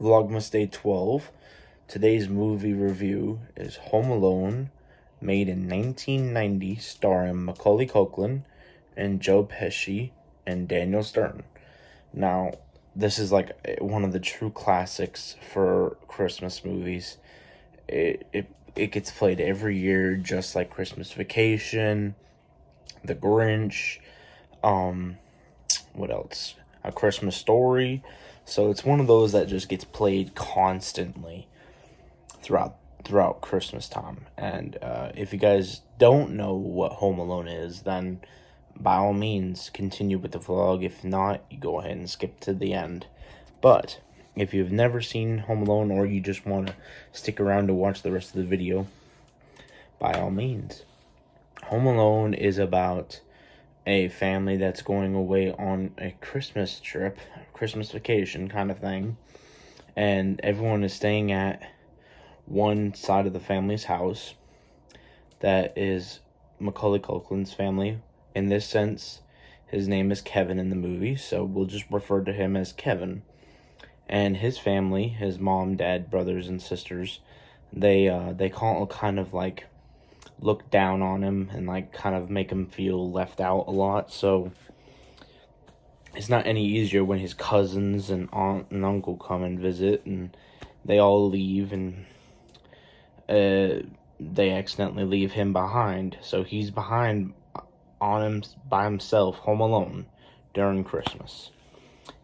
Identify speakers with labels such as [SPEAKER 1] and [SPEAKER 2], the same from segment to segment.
[SPEAKER 1] Vlogmas Day 12. Today's movie review is Home Alone, made in 1990, starring Macaulay Culkin and Joe Pesci and Daniel Stern. Now, this is like one of the true classics for Christmas movies. It gets played every year, just like Christmas Vacation, The Grinch, what else? A Christmas Story. So it's one of those that just gets played constantly throughout Christmas time. And if you guys don't know what Home Alone is, then by all means continue with the vlog. If not, you go ahead and skip to the end. But if you've never seen Home Alone, or you just want to stick around to watch the rest of the video, by all means. Home Alone is about a family that's going away on a Christmas trip, Christmas vacation kind of thing, and everyone is staying at one side of the family's house. That is Macaulay Culkin's family. In this sense, his name is Kevin in the movie, so we'll just refer to him as Kevin. And his family, his mom, dad, brothers, and sisters, they kind of like look down on him and like kind of make him feel left out a lot. So it's not any easier when his cousins and aunt and uncle come and visit, and they all leave, and they accidentally leave him behind. So he's behind on him by himself, home alone during Christmas.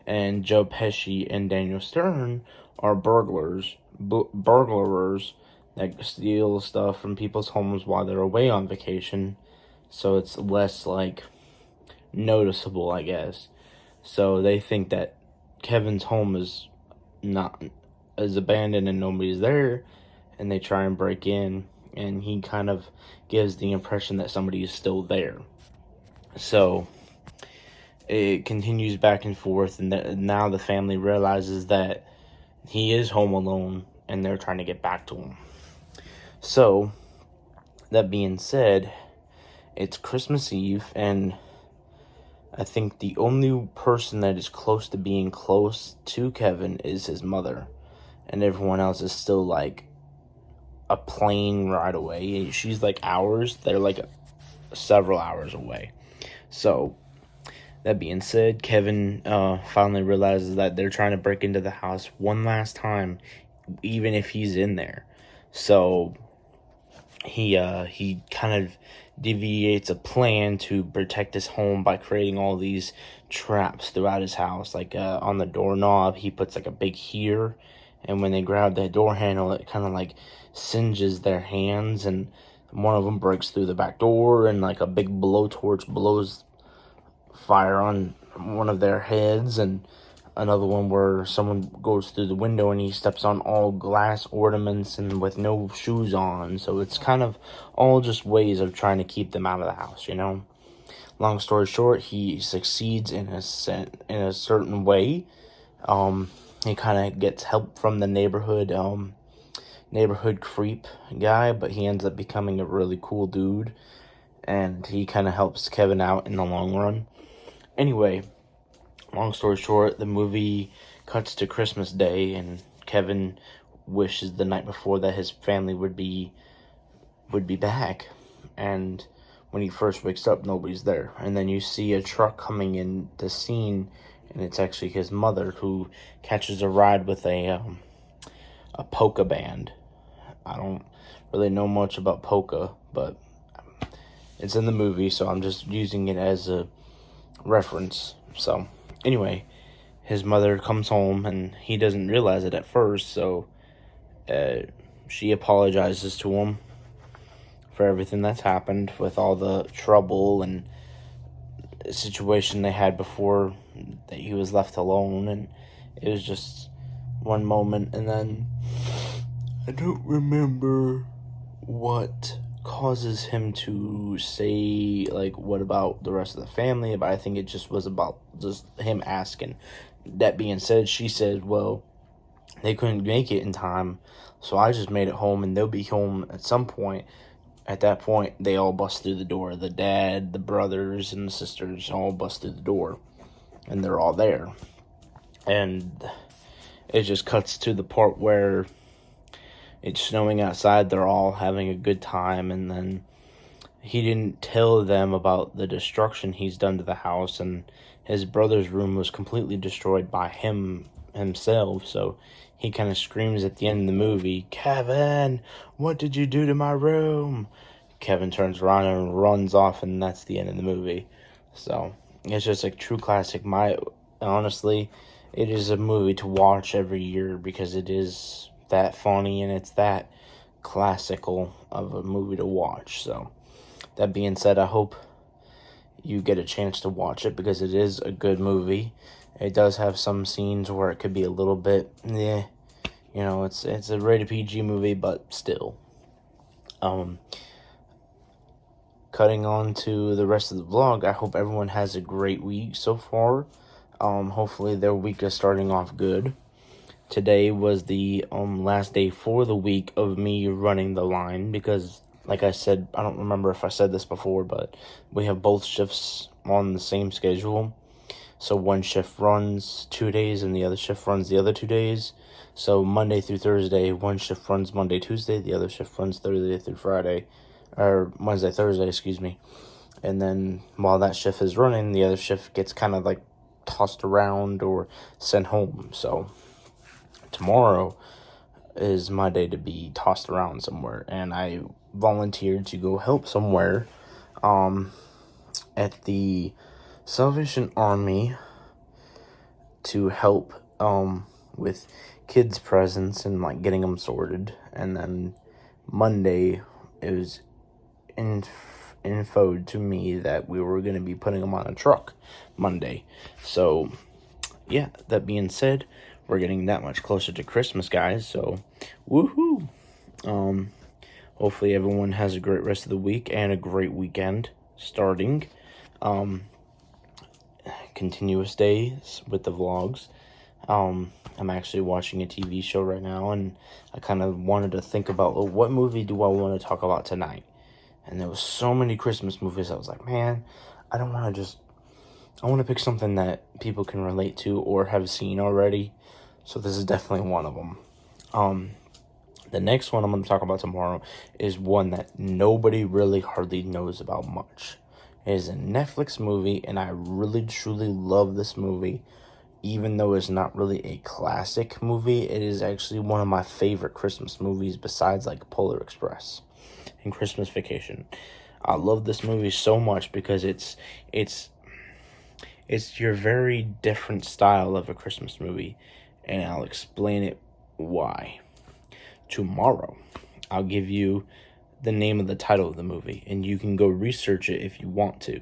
[SPEAKER 1] And Joe Pesci and Daniel Stern are burglars that steal stuff from people's homes while they're away on vacation, so it's less like noticeable, I guess. So they think that Kevin's home is abandoned and nobody's there, and they try and break in, and he kind of gives the impression that somebody is still there. So it continues back and forth, and now the family realizes that he is home alone, and they're trying to get back to him. So, that being said, it's Christmas Eve, and I think the only person that is close to being close to Kevin is his mother, and everyone else is still like a plane ride away. She's like hours, they're like several hours away. So, that being said, Kevin finally realizes that they're trying to break into the house one last time, even if he's in there. So he kind of deviates a plan to protect his home by creating all these traps throughout his house. Like on the doorknob, he puts like a big heater, and when they grab that door handle, it kind of like singes their hands, and one of them breaks through the back door, and like a big blowtorch blows fire on one of their heads, and another one where someone goes through the window and he steps on all glass ornaments and with no shoes on. So it's kind of all just ways of trying to keep them out of the house, you know. Long story short, he succeeds in a certain way. He kind of gets help from the neighborhood creep guy, but he ends up becoming a really cool dude, and he kind of helps Kevin out in the long run. Anyway, long story short, the movie cuts to Christmas Day, and Kevin wishes the night before that his family would be back. And when he first wakes up, nobody's there. And then you see a truck coming in the scene, and it's actually his mother, who catches a ride with a polka band. I don't really know much about polka, but it's in the movie, so I'm just using it as a reference. So anyway, his mother comes home, and he doesn't realize it at first, so she apologizes to him for everything that's happened with all the trouble and situation they had before that he was left alone. And it was just one moment, and then I don't remember what causes him to say, like, what about the rest of the family, but I think it just was about just him asking. That being said, she said, well, they couldn't make it in time, so I just made it home, and they'll be home at some point. At that point, they all bust through the door. The dad, the brothers, and the sisters all bust through the door, and they're all there. And it just cuts to the part where it's snowing outside. They're all having a good time, and then he didn't tell them about the destruction he's done to the house, and his brother's room was completely destroyed by himself. So he kind of screams at the end of the movie, "Kevin, what did you do to my room?" Kevin turns around and runs off, and that's the end of the movie. So it's just a true classic. Honestly, it is a movie to watch every year because it is that funny and it's that classical of a movie to watch. So that being said, I hope you get a chance to watch it because it is a good movie. It does have some scenes where it could be a little bit, it's a rated PG movie, but still. Cutting on to the rest of the vlog, I hope everyone has a great week so far. Hopefully their week is starting off good. Today was the last day for the week of me running the line because, like I said, I don't remember if I said this before, but we have both shifts on the same schedule. So one shift runs 2 days and the other shift runs the other 2 days. So Monday through Thursday, one shift runs Monday, Tuesday, the other shift runs Thursday through Friday, or Wednesday, Thursday, excuse me. And then while that shift is running, the other shift gets kind of like tossed around or sent home. So tomorrow is my day to be tossed around somewhere, and I volunteered to go help somewhere at the Salvation Army to help with kids' presents and like getting them sorted. And then Monday it was infoed to me that we were going to be putting them on a truck Monday. So yeah, that being said, we're getting that much closer to Christmas, guys, so woohoo. Hopefully everyone has a great rest of the week and a great weekend starting. Continuous days with the vlogs. I'm actually watching a TV show right now, and I kind of wanted to think about, well, what movie do I want to talk about tonight? And there was so many Christmas movies. I was like, man, I want to pick something that people can relate to or have seen already. So this is definitely one of them. The next one I'm going to talk about tomorrow is one that nobody really hardly knows about much. It is a Netflix movie, and I really, truly love this movie. Even though it's not really a classic movie, it is actually one of my favorite Christmas movies besides like Polar Express and Christmas Vacation. I love this movie so much because it's your very different style of a Christmas movie, and I'll explain it why. Tomorrow, I'll give you the name of the title of the movie, and you can go research it if you want to,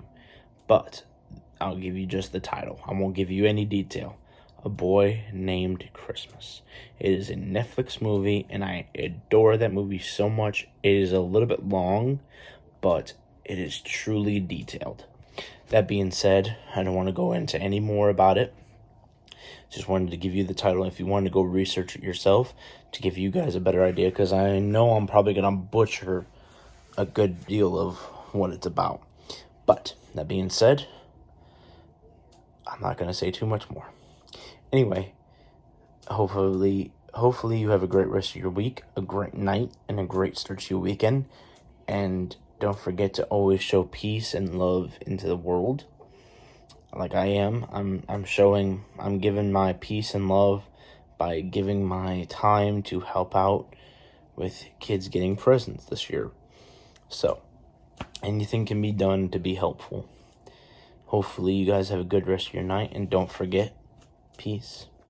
[SPEAKER 1] but I'll give you just the title. I won't give you any detail. A Boy Named Christmas. It is a Netflix movie, and I adore that movie so much. It is a little bit long, but it is truly detailed. That being said, I don't want to go into any more about it. Just wanted to give you the title if you want to go research it yourself to give you guys a better idea, because I know I'm probably going to butcher a good deal of what it's about. But that being said, I'm not going to say too much more. Anyway, hopefully you have a great rest of your week, a great night, and a great start to your weekend. And don't forget to always show peace and love into the world. Like I am, I'm giving my peace and love by giving my time to help out with kids getting presents this year. So, anything can be done to be helpful. Hopefully you guys have a good rest of your night, and don't forget, peace.